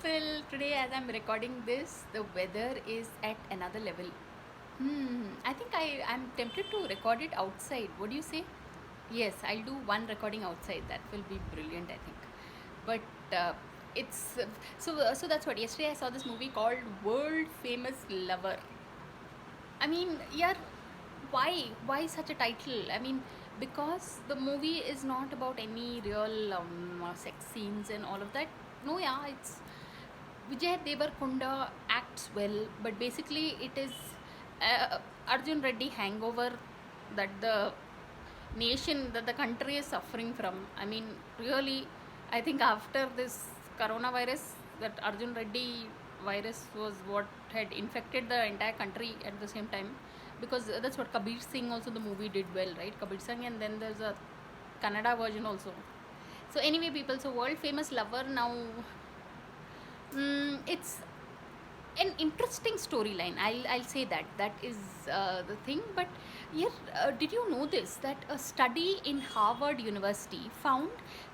Well, today as I'm recording this, the weather is at another level. I think I'm tempted to record it outside. What do you say? Yes, I'll do one recording outside. That will be brilliant, I think. But so that's what. Yesterday I saw this movie called World Famous Lover. I mean, yeah, why such a title? I mean, because the movie is not about any real sex scenes and all of that. No, yeah, it's Vijay Devarkonda acts well, but basically it is Arjun Reddy hangover that the nation, that the country is suffering from. I mean, really, I think after this coronavirus, that Arjun Reddy virus was what had infected the entire country at the same time, because that's what Kabir Singh also the movie did well, right? Kabir Singh, and then there's a Kannada version also. So anyway, people, so world famous lover now. It's an interesting storyline. I'll say that is the thing. But here, did you know this, that a study in Harvard University found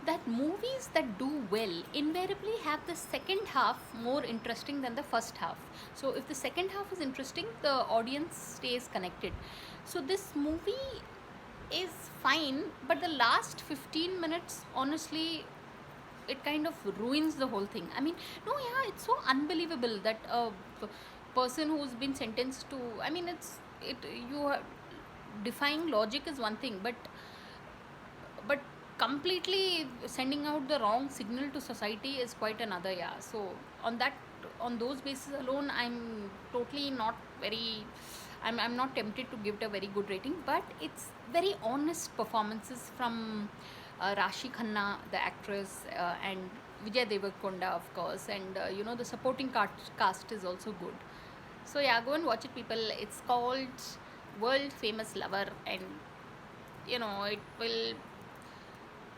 that movies that do well invariably have the second half more interesting than the first half. So if the second half is interesting, the audience stays connected. So this movie is fine, but the last 15 minutes, honestly, it kind of ruins the whole thing. I mean, no, yeah, it's so unbelievable that a person who's been sentenced to, I mean, it you are defying logic is one thing, but completely sending out the wrong signal to society is quite another. Yeah, so on that, on those bases alone, I'm totally not very, I'm not tempted to give it a very good rating. But it's very honest performances from Rashi Khanna, the actress, and Vijay Deverakonda, of course, and the supporting cast is also good. So yeah, go and watch it, people. It's called World Famous Lover, and it will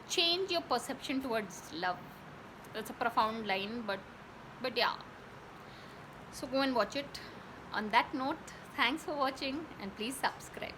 change your perception towards love. That's a profound line, but yeah. So go and watch it. On that note, thanks for watching, and please subscribe.